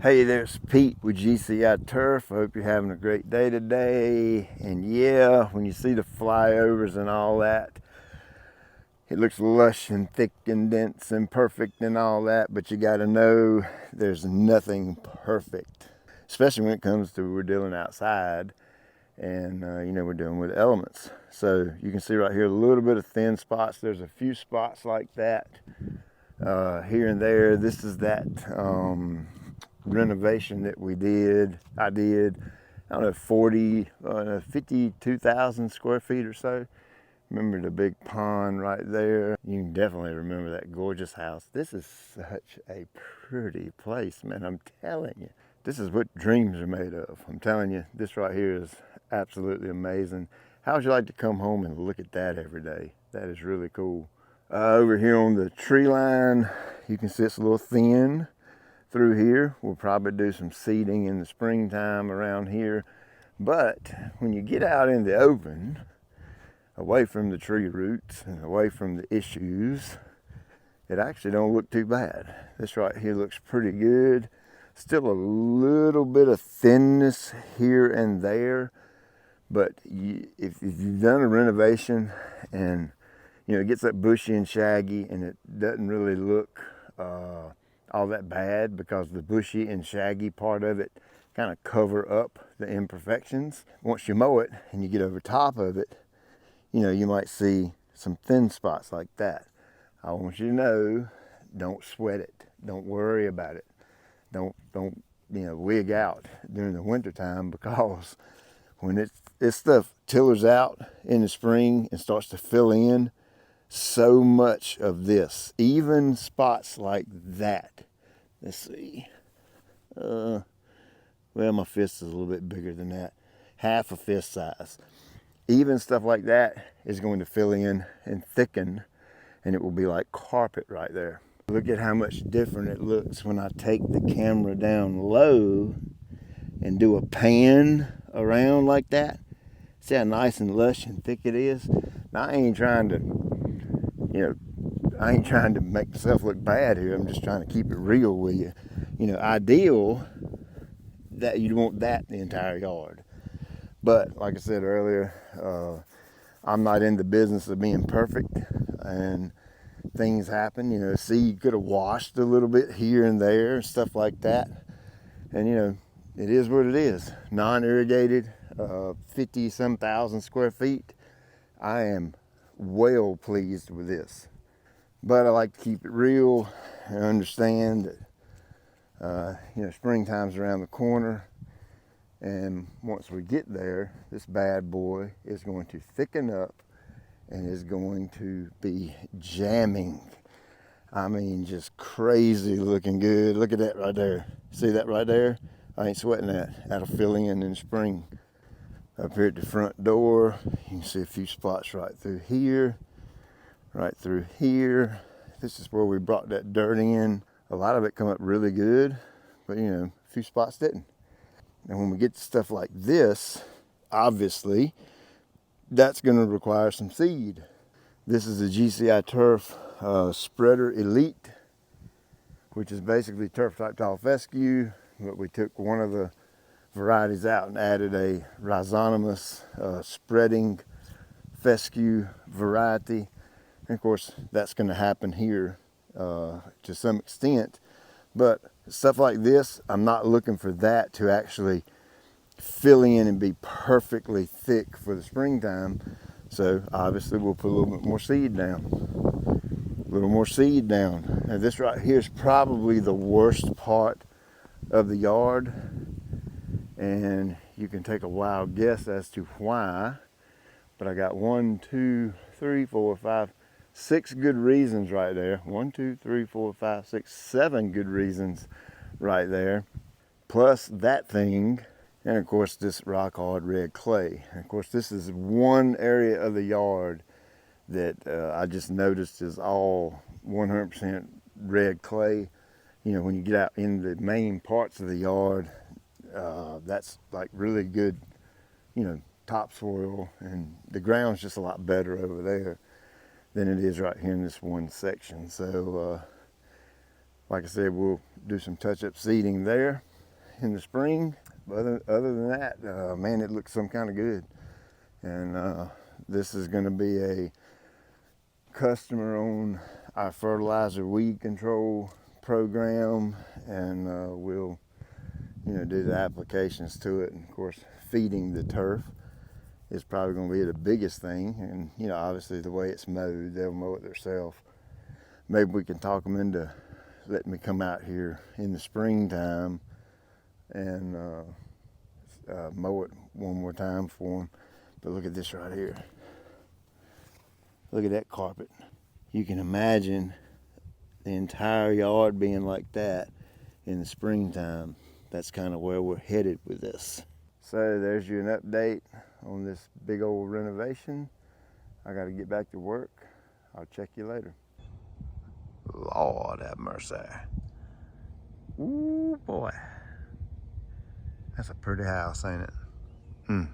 Hey there, it's Pete with GCI Turf. I hope you're having a great day today. And yeah, when you see the flyovers and all that, it looks lush and thick and dense and perfect and all that, but you gotta know there's nothing perfect, especially when it comes to we're dealing outside and we're dealing with elements. So you can see right here a little bit of thin spots. There's a few spots like that here and there. This is that renovation that I don't know, 52,000 square feet or so. Remember the big pond right there? You can definitely remember that gorgeous house. This is such a pretty place, man. I'm telling you, this is what dreams are made of. I'm telling you, this right here is absolutely amazing. How would you like to come home and look at that every day? That is really cool. Over here on the tree line, you can see it's a little thin through here. We'll probably do some seeding in the springtime around here. But when you get out in the open, away from the tree roots and away from the issues, it actually don't look too bad. This right here looks pretty good. Still a little bit of thinness here and there, but if you've done a renovation and it gets that bushy and shaggy and it doesn't really look all that bad because the bushy and shaggy part of it kind of cover up the imperfections. Once you mow it and you get over top of it, you might see some thin spots like that. I want you to know, don't sweat it. Don't worry about it. Don't wig out during the winter time, because when this stuff tillers out in the spring and starts to fill in, so much of this, even spots like that. Let's see. Well, my fist is a little bit bigger than that. Half a fist size. Even stuff like that is going to fill in and thicken, and it will be like carpet right there. Look at how much different it looks when I take the camera down low and do a pan around like that. See how nice and lush and thick it is? Now, I ain't trying to make myself look bad here. I'm just trying to keep it real with you. Ideal that you'd want that in the entire yard. But like I said earlier, I'm not in the business of being perfect, and things happen. Seed could have washed a little bit here and there and stuff like that. And it is what it is. Non-irrigated, 50-some thousand square feet. I am well pleased with this. But I like to keep it real and understand that springtime's around the corner, and once we get there, this bad boy is going to thicken up and is going to be jamming. I mean, just crazy looking good. Look at that right there. See that right there? I ain't sweating that. That'll fill in spring. Up here at the front door, you can see a few spots right through here. Right through here. This is where we brought that dirt in. A lot of it come up really good, but a few spots didn't. And when we get to stuff like this, obviously, that's going to require some seed. This is a GCI Turf Spreader Elite, which is basically turf type tall fescue, but we took one of the varieties out and added a rhizonomous spreading fescue variety. And of course, that's going to happen here to some extent. But stuff like this, I'm not looking for that to actually fill in and be perfectly thick for the springtime. So obviously we'll put a little bit more seed down. A little more seed down. Now this right here is probably the worst part of the yard. And you can take a wild guess as to why. But I got 1, 2, 3, 4, 5, 6 good reasons right there. 1, 2, 3, 4, 5, 6, 7 good reasons right there. Plus that thing, and of course this rock hard red clay. And of course this is one area of the yard that I just noticed is all 100% red clay. When you get out in the main parts of the yard, that's like really good, topsoil, and the ground's just a lot better over there than it is right here in this one section. So Like I said, we'll do some touch-up seeding there in the spring. But other than that, man, it looks some kind of good. And this is going to be a customer on our fertilizer weed control program, and we'll do the applications to it. And of course, feeding the turf is probably going to be the biggest thing. And obviously the way it's mowed, they'll mow it themselves. Maybe we can talk them into letting me come out here in the springtime and mow it one more time for them. But look at this right here. Look at that carpet. You can imagine the entire yard being like that in the springtime. That's kind of where we're headed with this. So there's you an update on this big old renovation. I got to get back to work. I'll check you later. Lord have mercy. Ooh boy. That's a pretty house, ain't it?